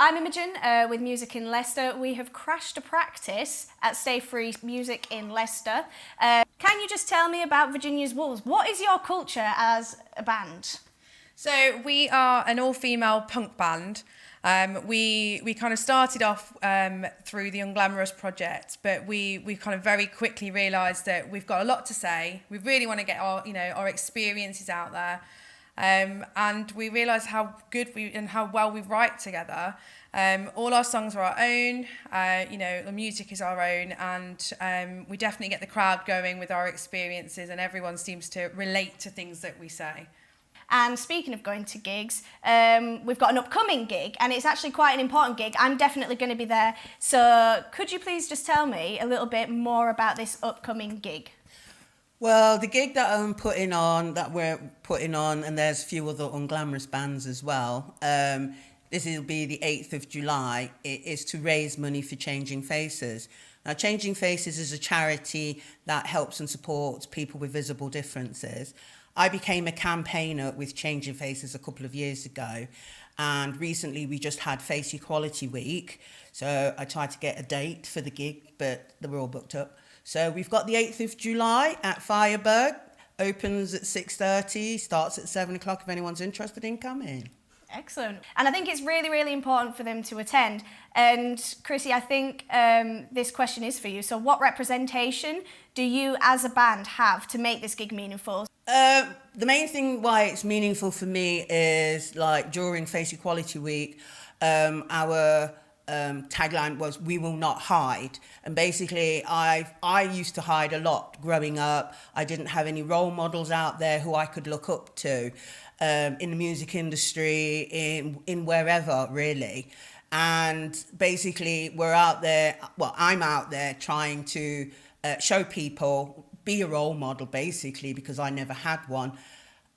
I'm Imogen with Music in Leicester. We have crashed a practice at Stay Free Music in Leicester. Can you just tell me about Virginia's Wolves? What is your culture as a band? So we are an all-female punk band. We kind of started off through the Unglamorous project, but we kind of very quickly realised that we've got a lot to say. We really want to get our experiences out there. And we realised how good and how well we write together. All our songs are our own, the music is our own, and we definitely get the crowd going with our experiences, and everyone seems to relate to things that we say. And speaking of going to gigs, we've got an upcoming gig, and it's actually quite an important gig. I'm definitely going to be there. So could you please just tell me a little bit more about this upcoming gig? Well, the gig that we're putting on, and there's a few other Unglamorous bands as well, this will be the 8th of July. It is to raise money for Changing Faces. Now, Changing Faces is a charity that helps and supports people with visible differences. I became a campaigner with Changing Faces a couple of years ago, and recently we just had Face Equality Week, so I tried to get a date for the gig, but they were all booked up. So we've got the 8th of July at Firebird, opens at 6:30, starts at 7 o'clock if anyone's interested in coming. Excellent. And I think it's really, really important for them to attend. And Chrissy, I think this question is for you. So what representation do you as a band have to make this gig meaningful? The main thing why it's meaningful for me is, like, during Face Equality Week, our tagline was "We will not hide," and basically I used to hide a lot growing up. I didn't have any role models out there who I could look up to in the music industry, in wherever really. And basically I'm out there trying to show people, be a role model basically, because I never had one.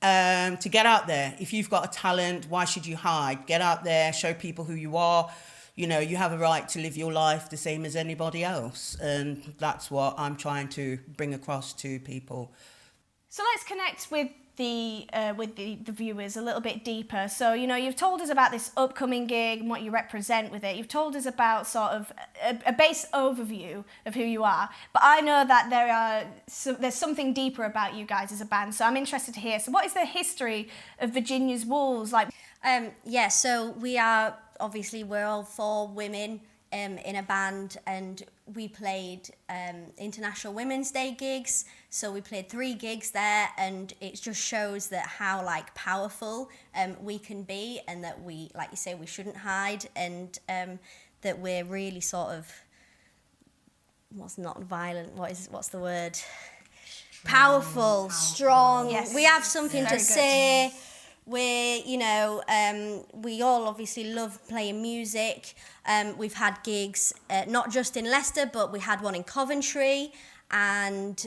To get out there. If you've got a talent, why should you hide? Get out there, show people who you are. You know, you have a right to live your life the same as anybody else. And that's what I'm trying to bring across to people. So let's connect with the viewers a little bit deeper. So, you've told us about this upcoming gig and what you represent with it. You've told us about sort of a base overview of who you are. But I know that there's something deeper about you guys as a band. So I'm interested to hear. So what is the history of Virginia's Wolves like? So we're all 4 women in a band, and we played International Women's Day gigs. So we played 3 gigs there, and it just shows that how powerful we can be, and that we, like you say, we shouldn't hide, and that we're really sort of what's the word? Powerful, strong. Yes. We have something to say. We all obviously love playing music. We've had gigs, not just in Leicester, but we had one in Coventry, and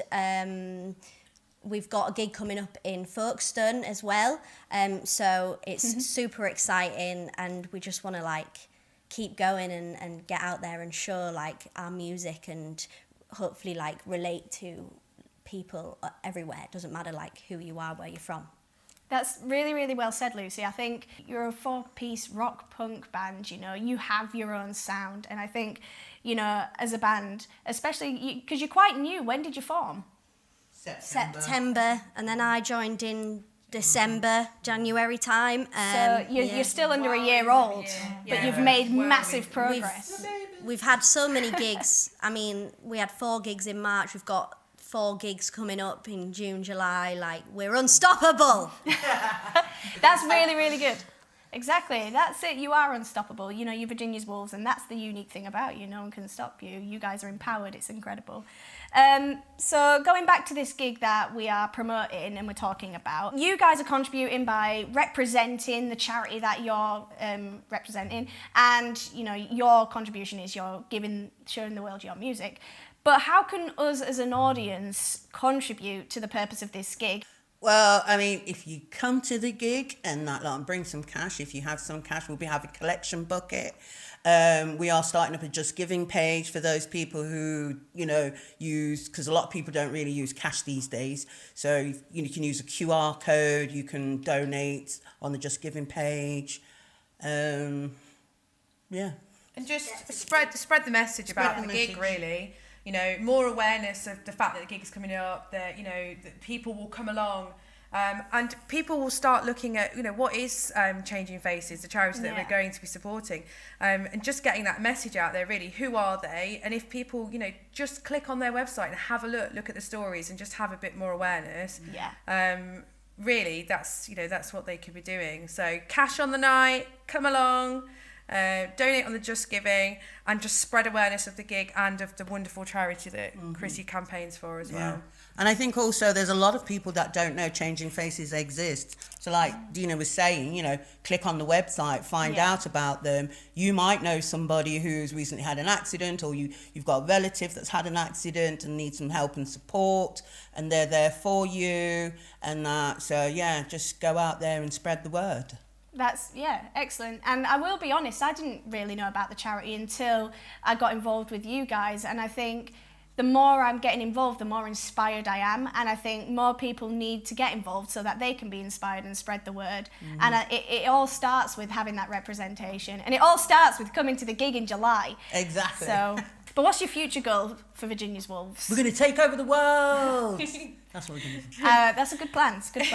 we've got a gig coming up in Folkestone as well. So it's super exciting, and we just want to keep going and get out there and show our music, and hopefully relate to people everywhere. It doesn't matter who you are, where you're from. That's really, really well said, Lucy. I think you're a 4-piece rock punk band, you have your own sound. And I think, as a band, especially because you're quite new, when did you form? September, and then I joined in January time. So you're still under a year old, but you've made massive progress. We've had so many gigs. I mean, we had 4 gigs in March. We've got 4 gigs coming up in June, July. We're unstoppable. That's really, really good. Exactly, that's it. You are unstoppable. You're Virginia's Wolves, and that's the unique thing about you. No one can stop you. You guys are empowered. It's incredible. So going back to this gig that we are promoting and we're talking about, you guys are contributing by representing the charity that you're representing, and your contribution is you're showing the world your music. But how can us as an audience contribute to the purpose of this gig? Well, I mean, if you come to the gig and bring some cash, if you have some cash, we'll have a collection bucket. We are starting up a Just Giving page for those people who, use, because a lot of people don't really use cash these days. So you can use a QR code, you can donate on the Just Giving page. Yeah. And just spread the message about the gig, really. You know, more awareness of the fact that the gig's coming up, that, you know, that people will come along. And people will start looking at, you know, what is Changing Faces, the charity that we're going to be supporting, and just getting that message out there, really. Who are they? And if people, you know, just click on their website and have a look at the stories and just have a bit more awareness. Really, that's what they could be doing. So cash on the night, come along, donate on the Just Giving, and just spread awareness of the gig and of the wonderful charity that Chrissy campaigns for as well. And I think also there's a lot of people that don't know Changing Faces exist. So like Dina was saying, you know, click on the website, find out about them. You might know somebody who's recently had an accident, or you've got a relative that's had an accident and needs some help and support, and they're there for you and that. So yeah, just go out there and spread the word. That's, excellent. And I will be honest, I didn't really know about the charity until I got involved with you guys. And I think the more I'm getting involved, the more inspired I am. And I think more people need to get involved so that they can be inspired and spread the word. And it all starts with having that representation. And it all starts with coming to the gig in July. Exactly. So, but what's your future goal for Virginia's Wolves? We're going to take over the world. That's what we're going to do. That's a good plan. It's a good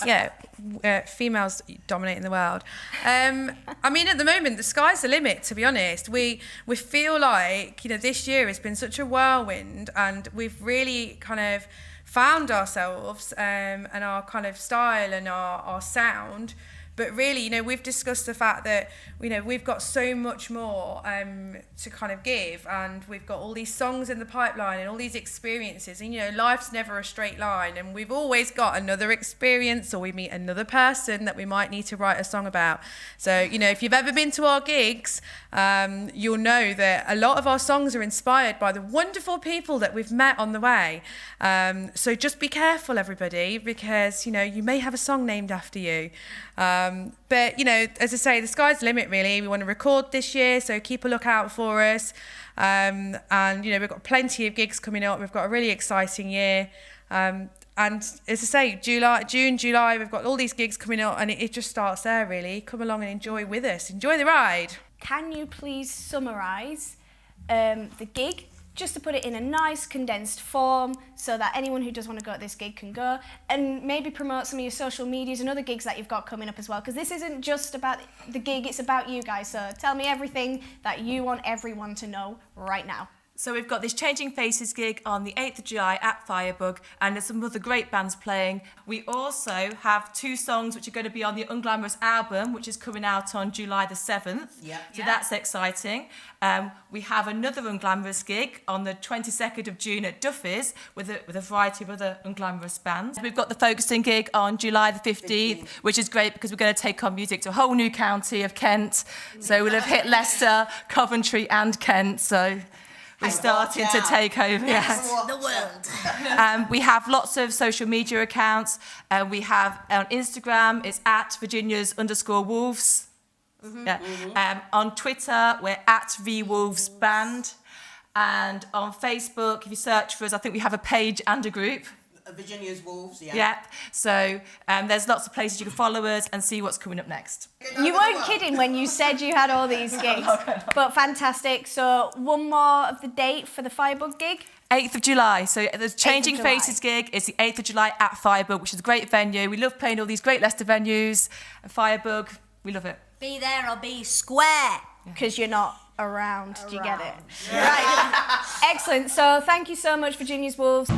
plan. Females dominating the world. I mean, at the moment, the sky's the limit, to be honest. We feel like, you know, this year has been such a whirlwind, and we've really kind of found ourselves and our kind of style and our sound. But really, you know, we've discussed the fact that, you know, we've got so much more to kind of give, and we've got all these songs in the pipeline and all these experiences, and, you know, life's never a straight line, and we've always got another experience, or we meet another person that we might need to write a song about. So, you know, if you've ever been to our gigs, you'll know that a lot of our songs are inspired by the wonderful people that we've met on the way. So just be careful, everybody, because, you know, you may have a song named after you. But, you know, as I say, the sky's the limit, really. We want to record this year, so keep a lookout for us. And, you know, we've got plenty of gigs coming up. We've got a really exciting year. And as I say, June, July, we've got all these gigs coming up, and it just starts there, really. Come along and enjoy with us. Enjoy the ride. Can you please summarise the gig, just to put it in a nice condensed form so that anyone who does want to go to this gig can go, and maybe promote some of your social medias and other gigs that you've got coming up as well, because this isn't just about the gig, it's about you guys. So tell me everything that you want everyone to know right now. So we've got this Changing Faces gig on the 8th of July at Firebug, and there's some other great bands playing. We also have 2 songs which are going to be on the Unglamorous album, which is coming out on July the 7th. So that's exciting. We have another Unglamorous gig on the 22nd of June at Duffy's with a variety of other Unglamorous bands. We've got the Folkestone gig on July the 15th, which is great because we're going to take our music to a whole new county of Kent. So we'll have hit Leicester, Coventry and Kent. So we're starting to take over. The world. We have lots of social media accounts. We have on Instagram, it's at Virginias_Wolves. On Twitter, we're at VWolvesBand. And on Facebook, if you search for us, I think we have a page and a group. Virginia's Wolves, So there's lots of places you can follow us and see what's coming up next. You weren't kidding when you said you had all these gigs, but fantastic. So one more of the date for the Firebug gig? 8th of July. So the Changing Faces gig is the 8th of July at Firebug, which is a great venue. We love playing all these great Leicester venues. Firebug, we love it. Be there or be square. Because you're not around. Do you get it? Right. Excellent. So thank you so much, Virginia's Wolves.